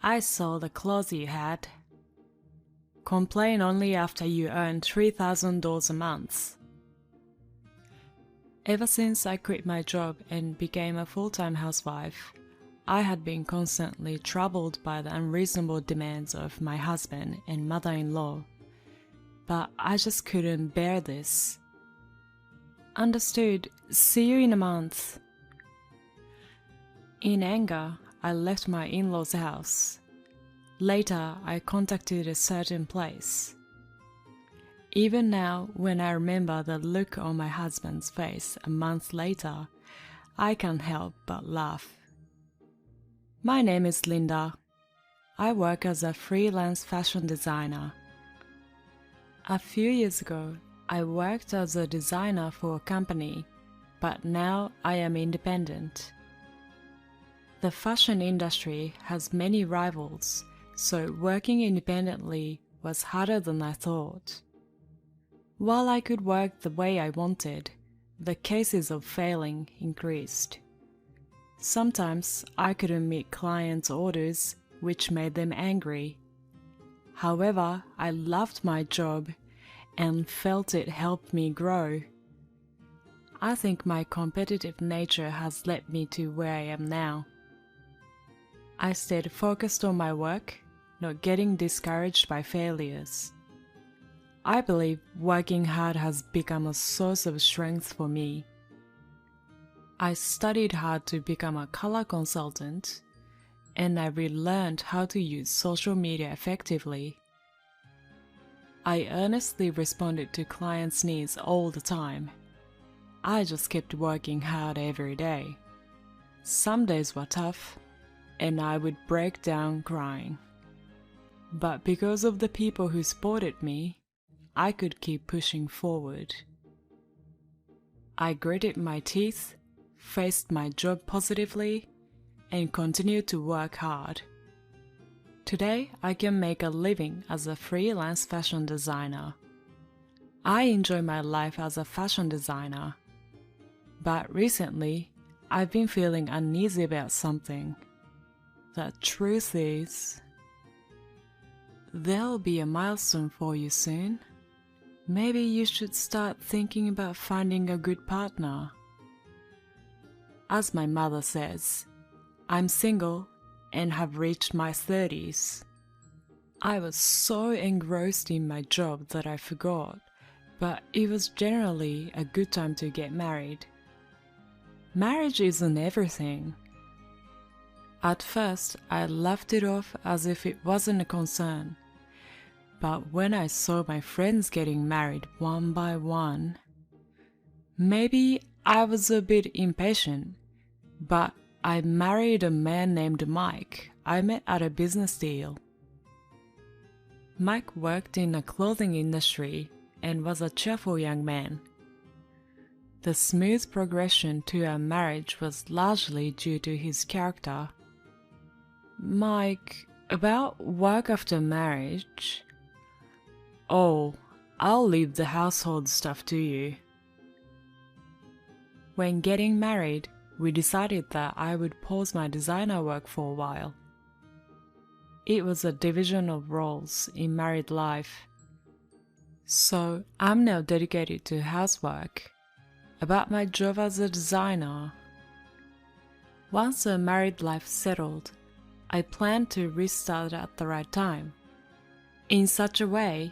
I saw the clothes you had. Complain only after you earn $3,000 a month. Ever since I quit my job and became a full-time housewife, I had been constantly troubled by the unreasonable demands of my husband and mother-in-law. But I just couldn't bear this. Understood. See you in a month. In anger, I left my in-laws' house. Later, I contacted a certain place. Even now, when I remember the look on my husband's face a month later, I can't help but laugh. My name is Linda. I work as a freelance fashion designer. A few years ago, I worked as a designer for a company, but now I am independent. The fashion industry has many rivals, so working independently was harder than I thought. While I could work the way I wanted, the cases of failing increased. Sometimes I couldn't meet clients' orders, which made them angry. However, I loved my job and felt it helped me grow. I think my competitive nature has led me to where I am now. I stayed focused on my work, not getting discouraged by failures. I believe working hard has become a source of strength for me. I studied hard to become a color consultant, and I relearned how to use social media effectively. I earnestly responded to clients' needs all the time. I just kept working hard every day. Some days were tough, and I would break down crying. But because of the people who supported me, I could keep pushing forward. I gritted my teeth, faced my job positively, and continued to work hard. Today, I can make a living as a freelance fashion designer. I enjoy my life as a fashion designer. But recently, I've been feeling uneasy about something. The truth is, there'll be a milestone for you soon. Maybe you should start thinking about finding a good partner. As my mother says, I'm single and have reached my 30s. I was so engrossed in my job that I forgot, but it was generally a good time to get married. Marriage isn't everything. At first, I laughed it off as if it wasn't a concern. But when I saw my friends getting married one by one, maybe I was a bit impatient, but I married a man named Mike I met at a business deal. Mike worked in the clothing industry and was a cheerful young man. The smooth progression to our marriage was largely due to his character. Mike, about work after marriage? Oh, I'll leave the household stuff to you. When getting married, we decided that I would pause my designer work for a while. It was a division of roles in married life. So I'm now dedicated to housework. About my job as a designer. Once a married life settled, I planned to restart at the right time. In such a way,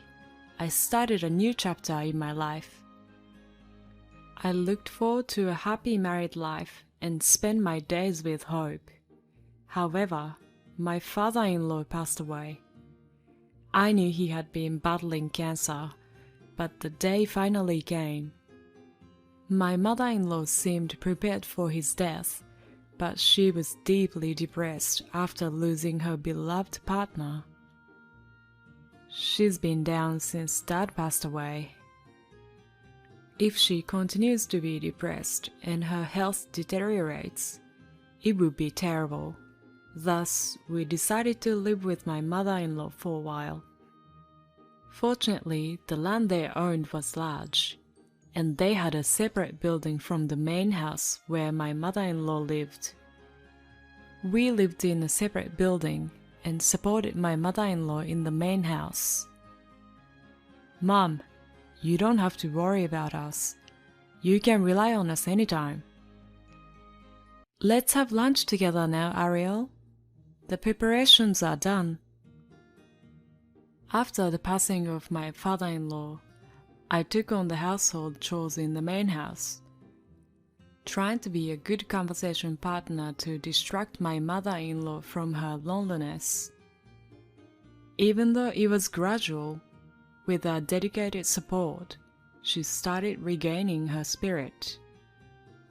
I started a new chapter in my life. I looked forward to a happy married life and spent my days with hope. However, my father-in-law passed away. I knew he had been battling cancer, but the day finally came. My mother-in-law seemed prepared for his death, but she was deeply depressed after losing her beloved partner. She's been down since Dad passed away. If she continues to be depressed and her health deteriorates, it would be terrible. Thus, we decided to live with my mother-in-law for a while. Fortunately, the land they owned was large, and they had a separate building from the main house where my mother-in-law lived. We lived in a separate building, and supported my mother-in-law in the main house. "Mom, you don't have to worry about us. You can rely on us anytime. Let's have lunch together now, Ariel. The preparations are done." After the passing of my father-in-law, I took on the household chores in the main house, trying to be a good conversation partner to distract my mother-in-law from her loneliness. Even though it was gradual, with our dedicated support, she started regaining her spirit.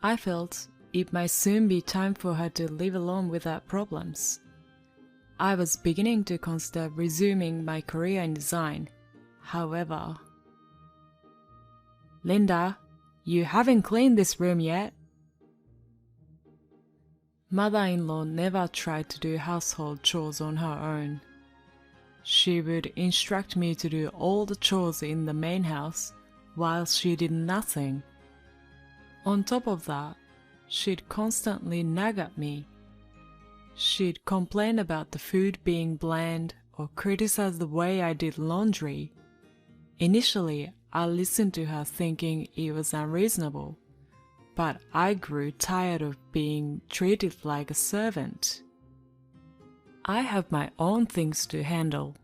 I felt it might soon be time for her to live alone without problems. I was beginning to consider resuming my career in design. However, "Linda, you haven't cleaned this room yet." Mother-in-law never tried to do household chores on her own. She would instruct me to do all the chores in the main house while she did nothing. On top of that, she'd constantly nag at me. She'd complain about the food being bland or criticize the way I did laundry. Initially, I listened to her thinking it was unreasonable, but I grew tired of being treated like a servant. I have my own things to handle.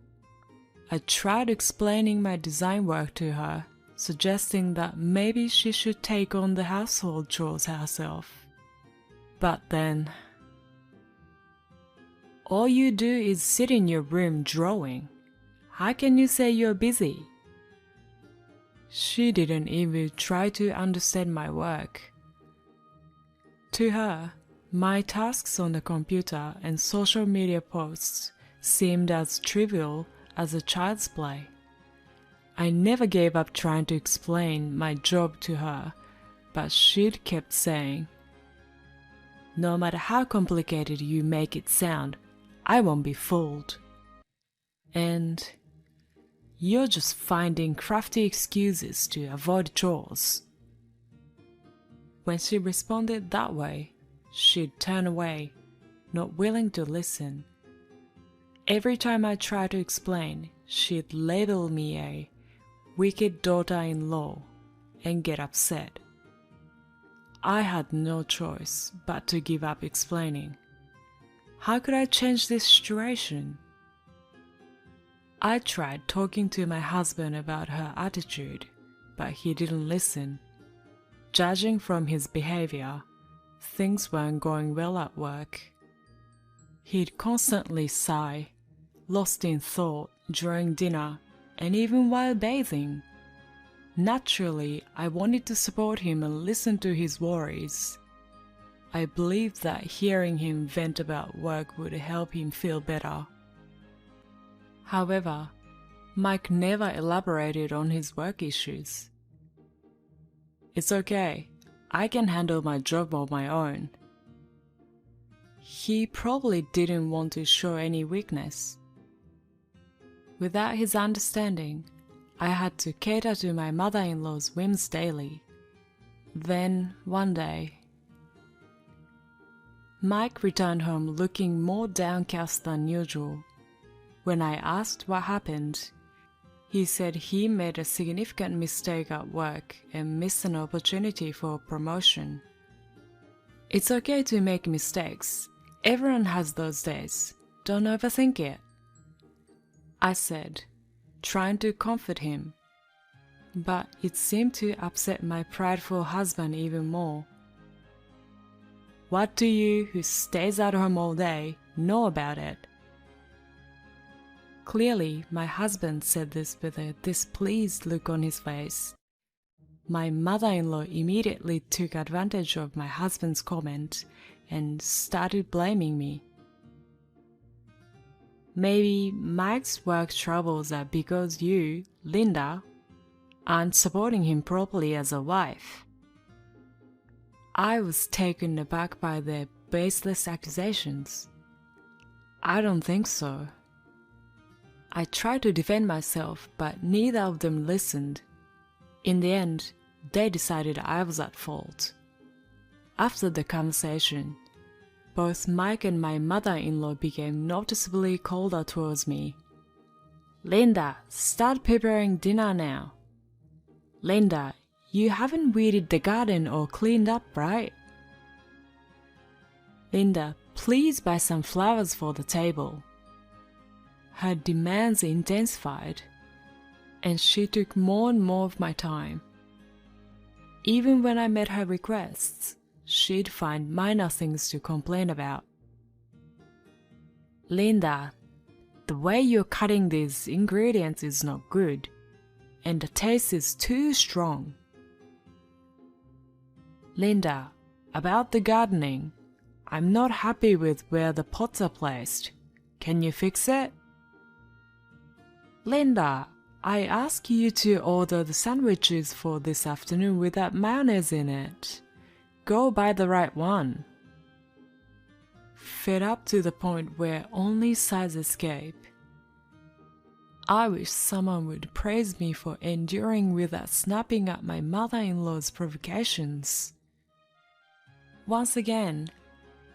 I tried explaining my design work to her, suggesting that maybe she should take on the household chores herself. But then, "All you do is sit in your room drawing. How can you say you're busy?" She didn't even try to understand my work. To her, my tasks on the computer and social media posts seemed as trivial as a child's play. I never gave up trying to explain my job to her, but she'd kept saying, "No matter how complicated you make it sound, I won't be fooled." And, "You're just finding crafty excuses to avoid chores." When she responded that way, she'd turn away, not willing to listen. Every time I tried to explain, she'd label me a wicked daughter-in-law and get upset. I had no choice but to give up explaining. How could I change this situation? I tried talking to my husband about her attitude, but he didn't listen. Judging from his behavior, things weren't going well at work. He'd constantly sigh, lost in thought during dinner and even while bathing. Naturally, I wanted to support him and listen to his worries. I believed that hearing him vent about work would help him feel better. However, Mike never elaborated on his work issues. "It's okay, I can handle my job on my own." He probably didn't want to show any weakness. Without his understanding, I had to cater to my mother-in-law's whims daily. Then, one day, Mike returned home looking more downcast than usual. When I asked what happened, he said he made a significant mistake at work and missed an opportunity for promotion. "It's okay to make mistakes. Everyone has those days. Don't overthink it," I said, trying to comfort him. But it seemed to upset my prideful husband even more. "What do you, who stays at home all day, know about it?" Clearly, my husband said this with a displeased look on his face. My mother-in-law immediately took advantage of my husband's comment and started blaming me. "Maybe Mike's work troubles are because you, Linda, aren't supporting him properly as a wife." I was taken aback by their baseless accusations. "I don't think so." I tried to defend myself, but neither of them listened. In the end, they decided I was at fault. After the conversation, both Mike and my mother-in-law became noticeably colder towards me. "Linda, start preparing dinner now." "Linda, you haven't weeded the garden or cleaned up, right?" "Linda, please buy some flowers for the table." Her demands intensified, and she took more and more of my time. Even when I met her requests, she'd find minor things to complain about. "Linda, the way you're cutting these ingredients is not good, and the taste is too strong." "Linda, about the gardening, I'm not happy with where the pots are placed. Can you fix it?" "Linda, I asked you to order the sandwiches for this afternoon without mayonnaise in it. Go buy the right one." Fed up to the point where only sighs escape. I wish someone would praise me for enduring without snapping at my mother-in-law's provocations. Once again,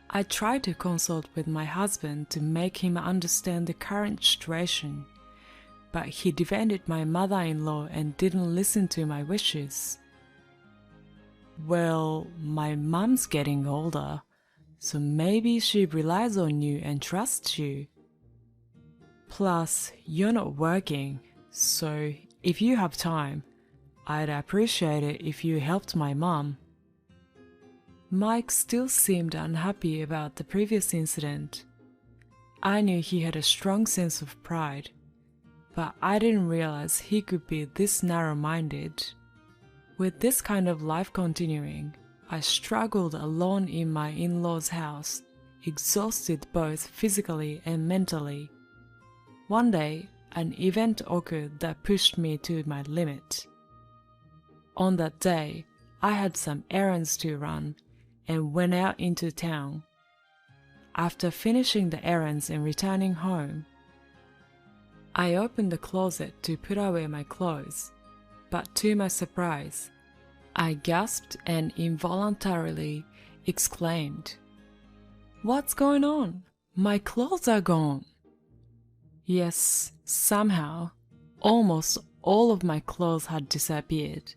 I tried to consult with my husband to make him understand the current situation, but he defended my mother-in-law and didn't listen to my wishes. "Well, my mom's getting older, so maybe she relies on you and trusts you. Plus, you're not working, so if you have time, I'd appreciate it if you helped my mom." Mike still seemed unhappy about the previous incident. I knew he had a strong sense of pride, but I didn't realize he could be this narrow-minded. With this kind of life continuing, I struggled alone in my in-laws' house, exhausted both physically and mentally. One day, an event occurred that pushed me to my limit. On that day, I had some errands to run and went out into town. After finishing the errands and returning home, I opened the closet to put away my clothes, but to my surprise, I gasped and involuntarily exclaimed, "What's going on? My clothes are gone!" Yes, somehow, almost all of my clothes had disappeared.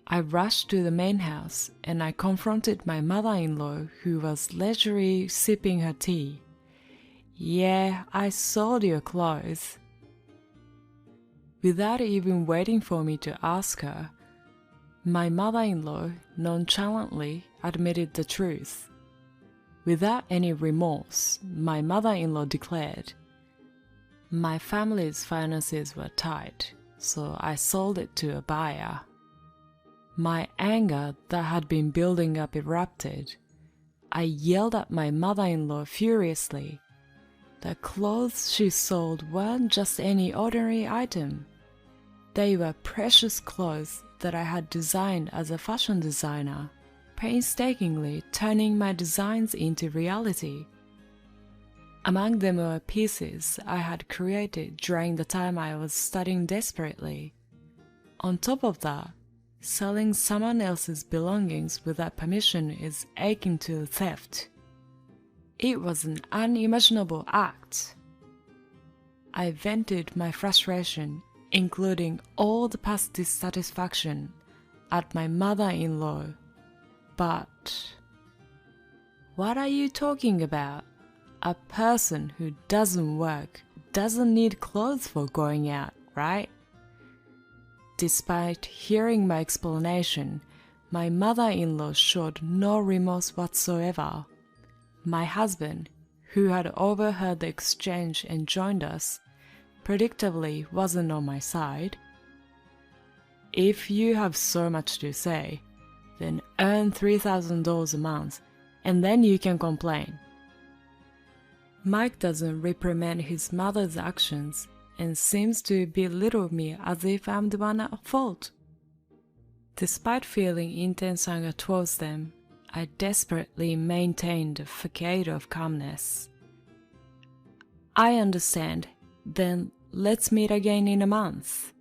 I rushed to the main house and I confronted my mother-in-law, who was leisurely sipping her tea. "Yeah, I sold your clothes." Without even waiting for me to ask her, my mother-in-law nonchalantly admitted the truth. Without any remorse, my mother-in-law declared, "My family's finances were tight, so I sold it to a buyer." My anger that had been building up erupted. I yelled at my mother-in-law furiously. The clothes she sold weren't just any ordinary item. They were precious clothes that I had designed as a fashion designer, painstakingly turning my designs into reality. Among them were pieces I had created during the time I was studying desperately. On top of that, selling someone else's belongings without permission is akin to theft. It was an unimaginable act. I vented my frustration, including all the past dissatisfaction, at my mother-in-law. But what are you talking about? A person who doesn't work doesn't need clothes for going out, right? Despite hearing my explanation, my mother-in-law showed no remorse whatsoever. My husband, who had overheard the exchange and joined us, predictably wasn't on my side. "If you have so much to say, then earn $3,000 a month, and then you can complain." Mike doesn't reprimand his mother's actions and seems to belittle me as if I'm the one at fault. Despite feeling intense anger towards them, I desperately maintained a facade of calmness. "I understand. Then let's meet again in a month."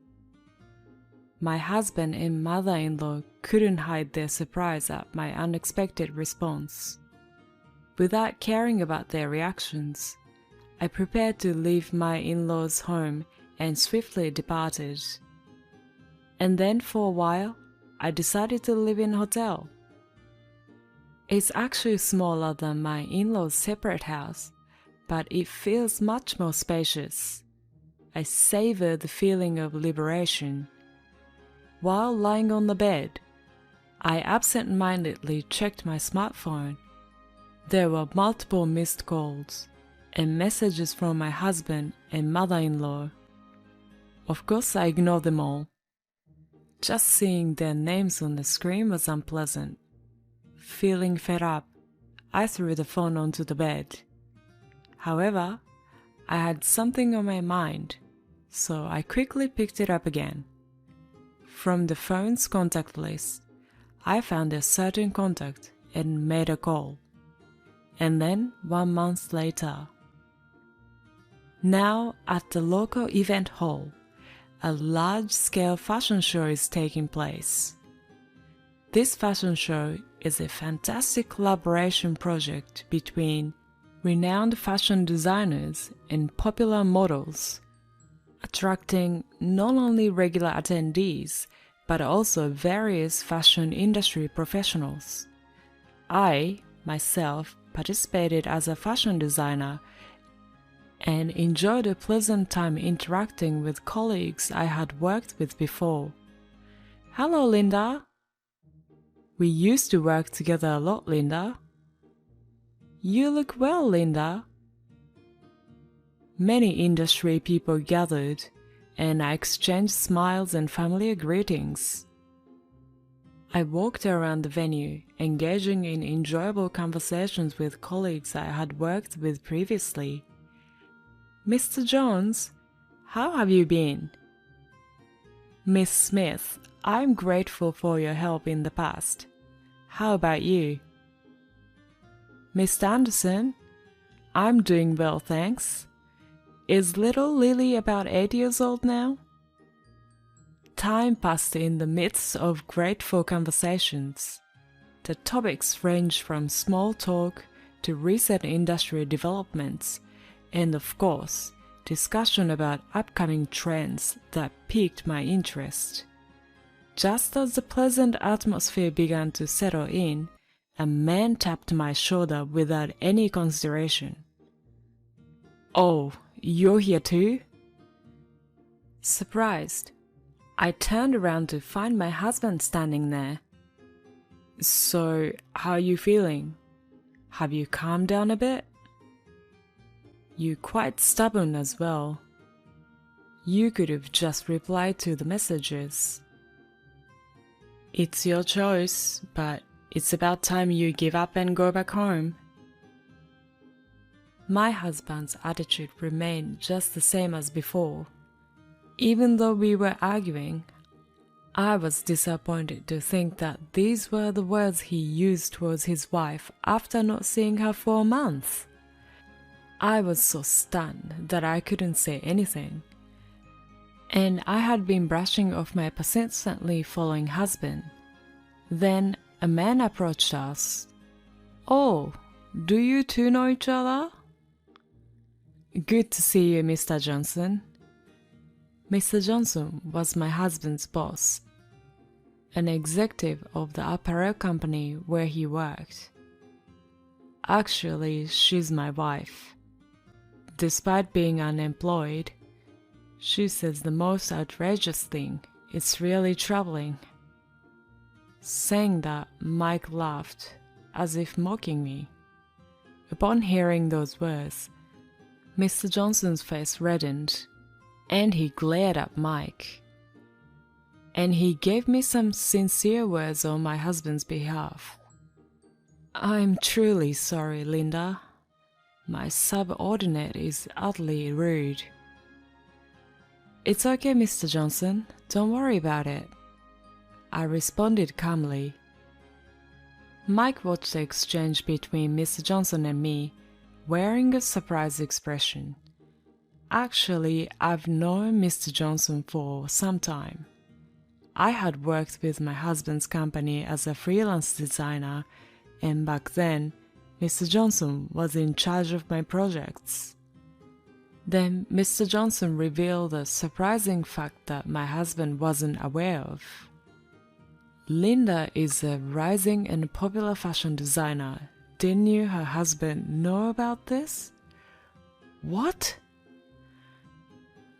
My husband and mother-in-law couldn't hide their surprise at my unexpected response. Without caring about their reactions, I prepared to leave my in-laws' home and swiftly departed. And then for a while, I decided to live in a hotel. It's actually smaller than my in-laws' separate house, but it feels much more spacious. I savor the feeling of liberation. While lying on the bed, I absent-mindedly checked my smartphone. There were multiple missed calls and messages from my husband and mother-in-law. Of course, I ignored them all. Just seeing their names on the screen was unpleasant. Feeling fed up, I threw the phone onto the bed. However, I had something on my mind, so I quickly picked it up again. From the phone's contact list, I found a certain contact and made a call. And then 1 month later. Now at the local event hall, a large-scale fashion show is taking place. This fashion show is a fantastic collaboration project between renowned fashion designers and popular models, attracting not only regular attendees but also various fashion industry professionals. I, myself, participated as a fashion designer and enjoyed a pleasant time interacting with colleagues I had worked with before. Hello, Linda. We used to work together a lot, Linda. You look well, Linda. Many industry people gathered, and I exchanged smiles and familiar greetings. I walked around the venue, engaging in enjoyable conversations with colleagues I had worked with previously. Mr. Jones, how have you been? Miss Smith, I'm grateful for your help in the past. How about you? Mr. Anderson, I'm doing well, thanks. Is little Lily about 8 years old now? Time passed in the midst of grateful conversations. The topics ranged from small talk to recent industry developments, and of course, discussion about upcoming trends that piqued my interest. Just as the pleasant atmosphere began to settle in, a man tapped my shoulder without any consideration. Oh, you're here too? Surprised, I turned around to find my husband standing there. So, how are you feeling? Have you calmed down a bit? You're quite stubborn as well. You could have just replied to the messages. It's your choice, but it's about time you give up and go back home. My husband's attitude remained just the same as before. Even though we were arguing, I was disappointed to think that these were the words he used towards his wife after not seeing her for a month. I was so stunned that I couldn't say anything. And I had been brushing off my persistently following husband. Then a man approached us. Oh, do you two know each other? Good to see you, Mr. Johnson. Mr. Johnson was my husband's boss, an executive of the apparel company where he worked. Actually, she's my wife. Despite being unemployed, she says the most outrageous thing. It's really troubling. Saying that, Mike laughed, as if mocking me. Upon hearing those words, Mr. Johnson's face reddened, and he glared at Mike. And he gave me some sincere words on my husband's behalf. I'm truly sorry, Linda. My subordinate is utterly rude. It's okay, Mr. Johnson. Don't worry about it. I responded calmly. Mike watched the exchange between Mr. Johnson and me, wearing a surprised expression. Actually, I've known Mr. Johnson for some time. I had worked with my husband's company as a freelance designer, and back then, Mr. Johnson was in charge of my projects. Then Mr. Johnson revealed a surprising fact that my husband wasn't aware of. Linda is a rising and popular fashion designer. Didn't you, her husband, know about this? What?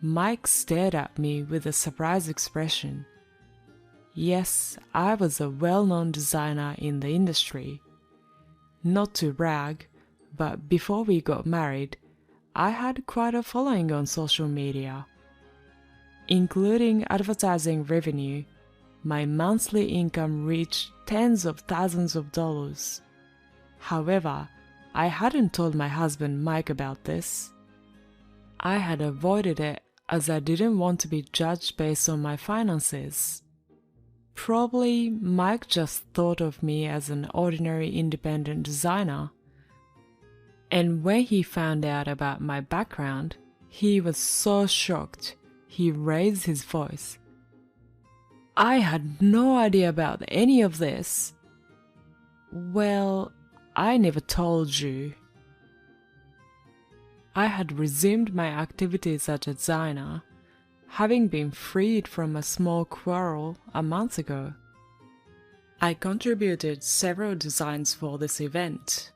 Mike stared at me with a surprised expression. Yes, I was a well-known designer in the industry. Not to brag, but before we got married, I had quite a following on social media. Including advertising revenue, my monthly income reached tens of thousands of dollars. However, I hadn't told my husband Mike about this. I had avoided it as I didn't want to be judged based on my finances. Probably Mike just thought of me as an ordinary independent designer. And when he found out about my background, he was so shocked, he raised his voice. I had no idea about any of this. Well, I never told you. I had resumed my activities as a designer, having been freed from a small quarrel a month ago. I contributed several designs for this event.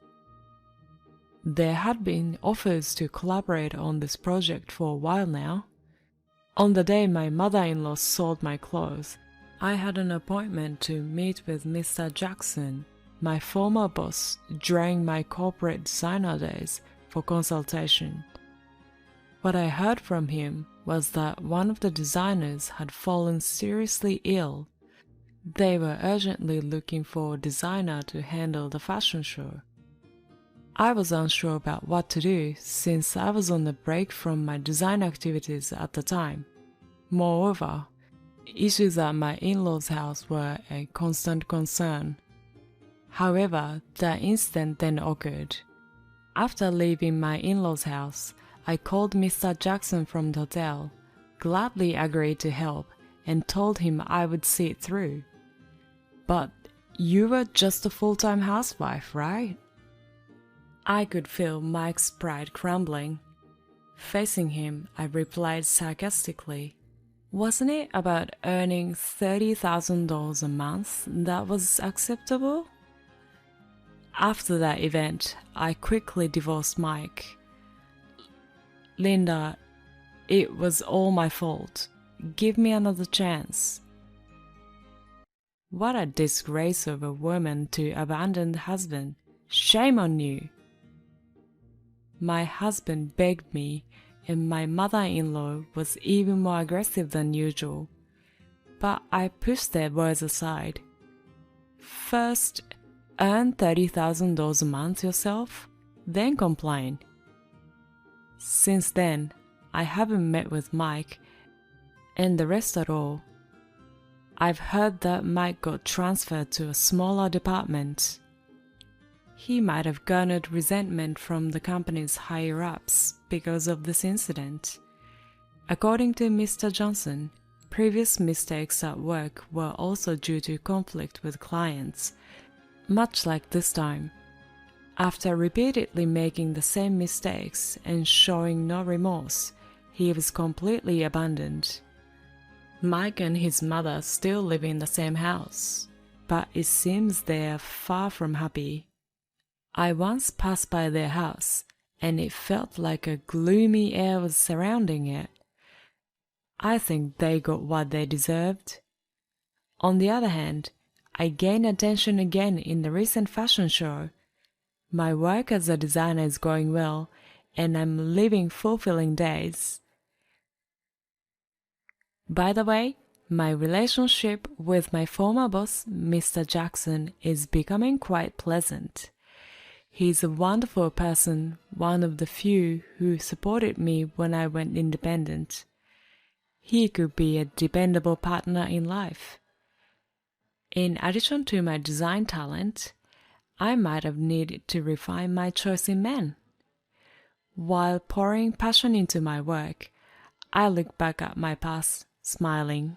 There had been offers to collaborate on this project for a while now. On the day my mother-in-law sold my clothes, I had an appointment to meet with Mr. Jackson, my former boss, during my corporate designer days for consultation. What I heard from him was that one of the designers had fallen seriously ill. They were urgently looking for a designer to handle the fashion show. I was unsure about what to do since I was on a break from my design activities at the time. Moreover, issues at my in-laws' house were a constant concern. However, the incident then occurred. After leaving my in-laws' house, I called Mr. Jackson from the hotel, gladly agreed to help, and told him I would see it through. But you were just a full-time housewife, right? I could feel Mike's pride crumbling. Facing him, I replied sarcastically, "Wasn't it about earning $30,000 a month that was acceptable?" After that event, I quickly divorced Mike. "Linda, it was all my fault. Give me another chance." What a disgrace of a woman to abandon the husband. Shame on you. My husband begged me, and my mother-in-law was even more aggressive than usual. But I pushed their words aside. First, earn $30,000 a month yourself, then complain. Since then, I haven't met with Mike, and the rest at all. I've heard that Mike got transferred to a smaller department. He might have garnered resentment from the company's higher-ups because of this incident. According to Mr. Johnson, previous mistakes at work were also due to conflict with clients, much like this time. After repeatedly making the same mistakes and showing no remorse, he was completely abandoned. Mike and his mother still live in the same house, but it seems they are far from happy. I once passed by their house, and it felt like a gloomy air was surrounding it. I think they got what they deserved. On the other hand, I gained attention again in the recent fashion show. My work as a designer is going well, and I'm living fulfilling days. By the way, my relationship with my former boss, Mr. Jackson, is becoming quite pleasant. He's a wonderful person, one of the few who supported me when I went independent. He could be a dependable partner in life. In addition to my design talent, I might have needed to refine my choice in men. While pouring passion into my work, I look back at my past, smiling.